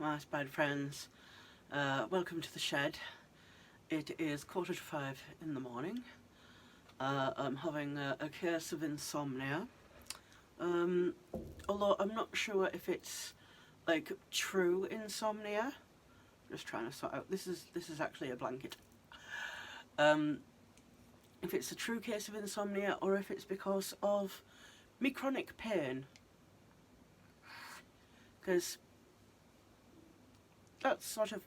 my spider friends. Welcome to the shed. It is 4:45 in the morning. I'm having a case of insomnia. Although I'm not sure if it's like true insomnia. Just trying to sort out. This is actually a blanket. If it's a true case of insomnia or if it's because of me chronic pain. Because that's sort of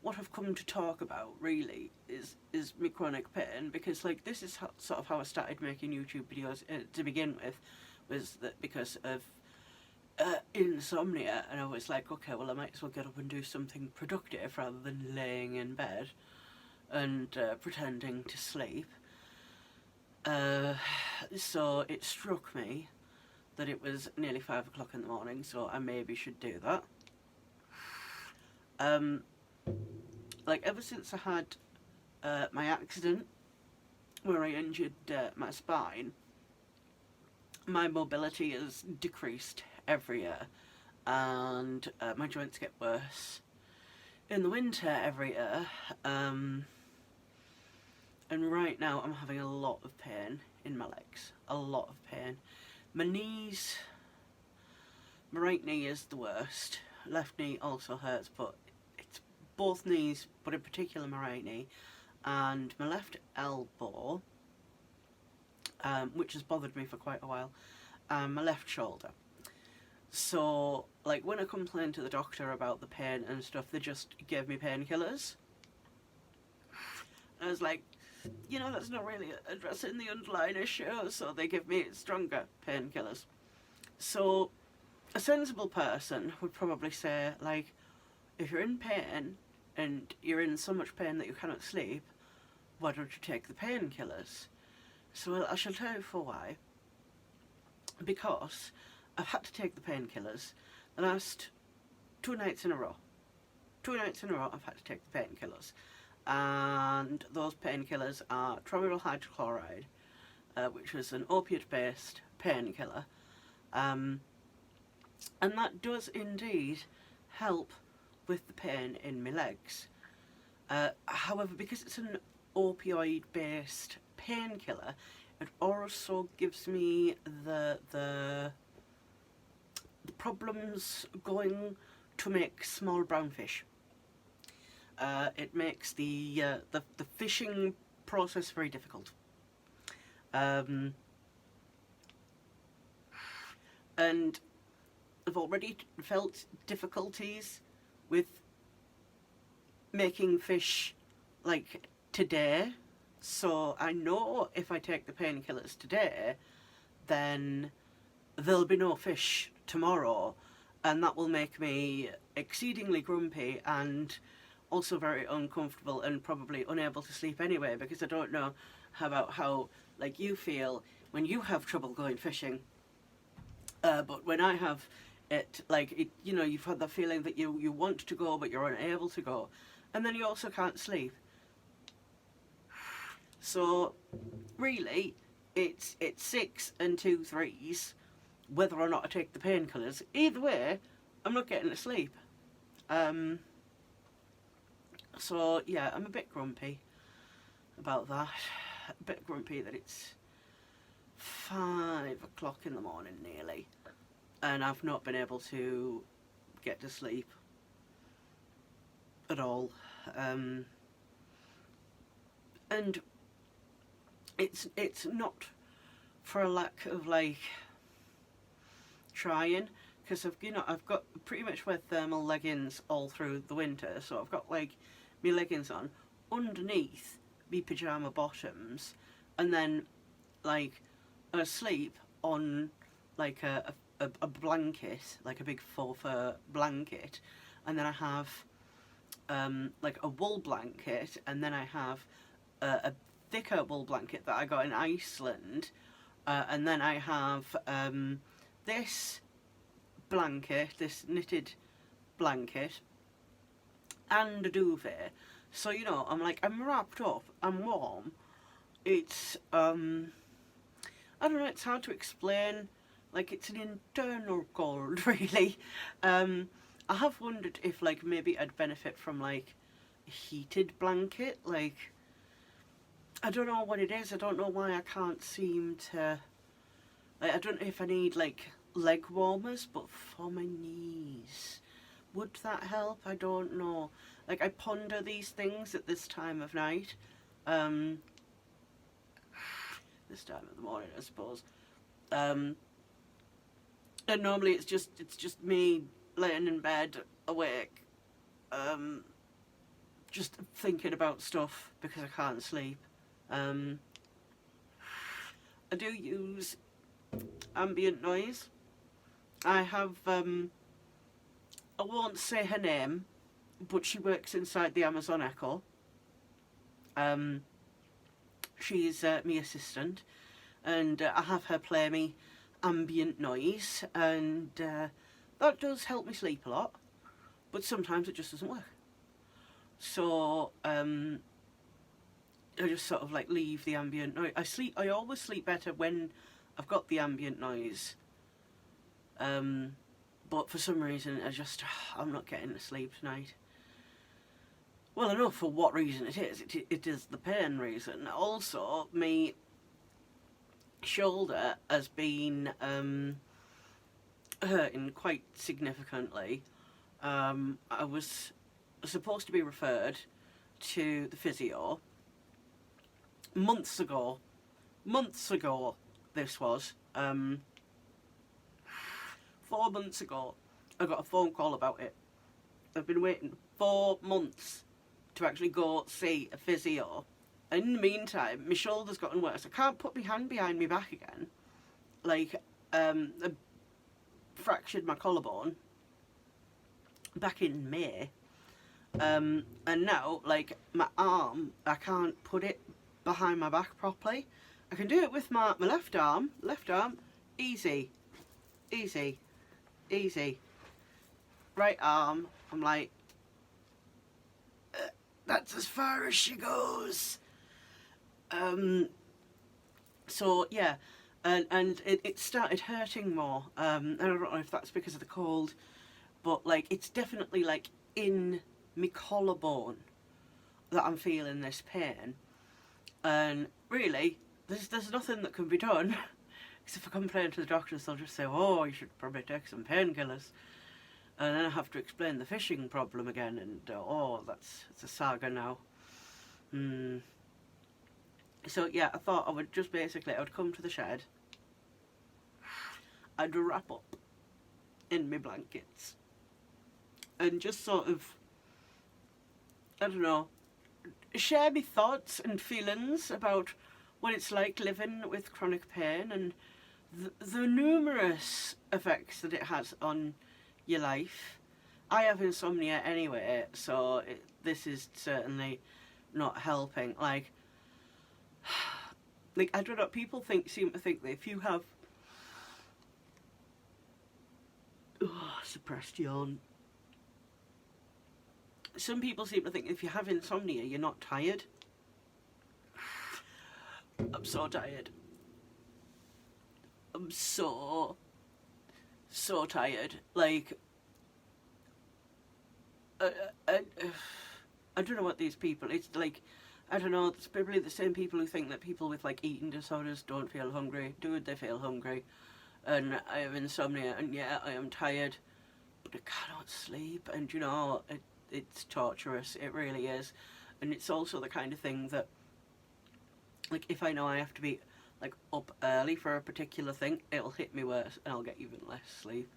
what I've come to talk about, really, is me chronic pain. Because like this is sort of how I started making YouTube videos to begin with, was that because of insomnia, and I was like, okay, well I might as well get up and do something productive rather than laying in bed and pretending to sleep. So it struck me that it was nearly 5 o'clock in the morning, so I maybe should do that. Like ever since I had my accident where I injured my spine, my mobility has decreased every year, and my joints get worse in the winter every year. And right now I'm having a lot of pain in my legs, a lot of pain. My knees, my right knee is the worst. Left knee also hurts, but it's both knees, but in particular my right knee, and my left elbow, which has bothered me for quite a while, and my left shoulder. So, like, when I complained to the doctor about the pain and stuff, they just gave me painkillers. I was like, you know, that's not really addressing the underlying issue, so they give me stronger painkillers. So, a sensible person would probably say, like, if you're in pain and you're in so much pain that you cannot sleep, why don't you take the painkillers? So I shall tell you for why. Because I've had to take the painkillers the last 2 nights in a row. 2 nights in a row I've had to take the painkillers. And those painkillers are trimeryl hydrochloride, which was an opiate-based painkiller. And that does indeed help with the pain in my legs. However, because it's an opioid-based painkiller, it also gives me the problems going to make small brown fish. It makes the fishing process very difficult. And I've already felt difficulties with making fish, like, today. So I know if I take the painkillers today, then there'll be no fish tomorrow, and that will make me exceedingly grumpy and also very uncomfortable and probably unable to sleep anyway, because I don't know about how, like, you feel when you have trouble going fishing. But when I have it, like, you know, you've had the feeling that you want to go but you're unable to go, and then you also can't sleep. So really, it's 6 and 2 3s whether or not I take the painkillers. Either way, I'm not getting to sleep. So yeah, I'm a bit grumpy about that. A bit grumpy that it's 5 o'clock in the morning nearly, and I've not been able to get to sleep at all. And it's not for a lack of, like, trying, because I've got pretty much wear thermal leggings all through the winter, so I've got, like, my leggings on underneath me pyjama bottoms, and then, like, I sleep on, like, a blanket, like a big faux fur blanket, and then I have like a wool blanket, and then I have a thicker wool blanket that I got in Iceland, and then I have this blanket, this knitted blanket, and a duvet. So, you know, I'm wrapped up, I'm warm. It's I don't know, it's hard to explain. Like, it's an internal cold, really. I have wondered if like maybe I'd benefit from like a heated blanket. Like, I don't know what it is. I don't know why I can't seem to. Like, I don't know if I need like leg warmers, but for my knees, would that help? I don't know. Like, I ponder these things at this time of night. Um, this time of the morning, I suppose. And normally it's just me laying in bed awake, just thinking about stuff because I can't sleep. Um, I do use ambient noise. I have I won't say her name, but she works inside the Amazon Echo. Um, she's my assistant, and I have her play me ambient noise, and that does help me sleep a lot. But sometimes it just doesn't work. So I just sort of like leave the ambient noise. I always sleep better when I've got the ambient noise. But for some reason, I'm not getting to sleep tonight. Well, I know for what reason it is. It is the pain reason. Also, my shoulder has been hurting quite significantly. I was supposed to be referred to the physio months ago. Months ago, this was. 4 months ago, I got a phone call about it. I've been waiting 4 months to actually go see a physio. In the meantime, my shoulder's gotten worse. I can't put my hand behind my back again. Like, I fractured my collarbone back in May. And now, like, my arm, I can't put it behind my back properly. I can do it with my left arm. Left arm, easy. Easy. Easy. Right arm, I'm like, that's as far as she goes. So yeah, and it started hurting more. I don't know if that's because of the cold, but like it's definitely like in my collarbone that I'm feeling this pain. And really, there's nothing that can be done. Because if I complain to the doctors, they'll just say, "Oh, you should probably take some painkillers." And then I have to explain the fishing problem again, and it's a saga now. So yeah, I thought I would come to the shed, I'd wrap up in my blankets, and just sort of, I don't know, share my thoughts and feelings about what it's like living with chronic pain and the numerous effects that it has on your life. I have insomnia anyway, so this is certainly not helping. Like I don't know. People seem to think that if you have suppressed yawn. Some people seem to think if you have insomnia, you're not tired. I'm so tired. I'm so tired. Like, I don't know what these people, it's like, I don't know, it's probably the same people who think that people with like eating disorders don't feel hungry. They feel hungry. And I have insomnia, and yeah, I am tired, but I cannot sleep, and you know, it's torturous, it really is. And it's also the kind of thing that, like, if I know I have to be like up early for a particular thing, it'll hit me worse and I'll get even less sleep.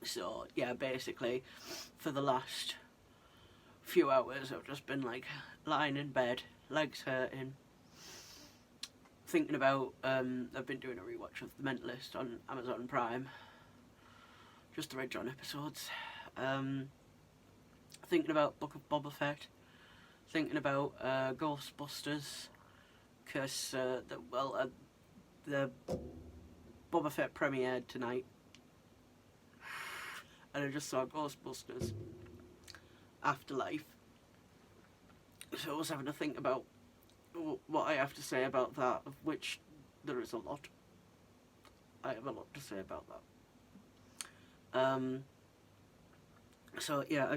So yeah, basically for the last few hours I've just been like lying in bed, legs hurting, thinking about I've been doing a rewatch of The Mentalist on Amazon Prime, just the Red John episodes, thinking about Book of Boba Fett, thinking about Ghostbusters, because the Boba Fett premiered tonight, and I just saw Ghostbusters Afterlife, so I was having to think about what I have to say about that, of which there is a lot. I have a lot to say about that. So yeah,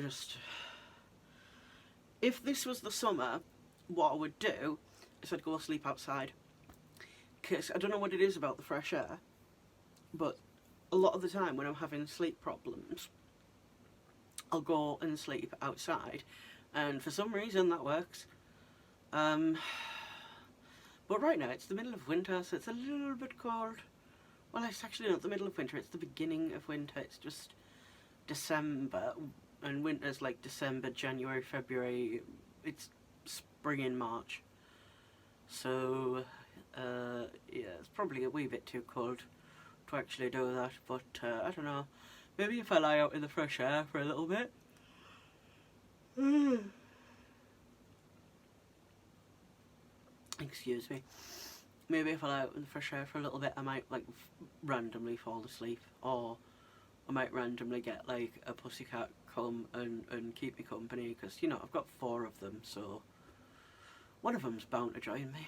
if this was the summer, what I would do is I'd go sleep outside. Because I don't know what it is about the fresh air, but a lot of the time when I'm having sleep problems, I'll go and sleep outside, and for some reason that works. But right now it's the middle of winter, so it's a little bit cold. Well, it's actually not the middle of winter, it's the beginning of winter. It's just December, and winter's like December, January, February. It's spring in March. So, yeah, it's probably a wee bit too cold to actually do that, but I don't know. Maybe if I lie out in the fresh air for a little bit. Excuse me. Maybe if I lie out in the fresh air for a little bit, I might like randomly fall asleep, or I might randomly get like a pussycat come and keep me company, because you know I've got 4 of them, so one of them's bound to join me.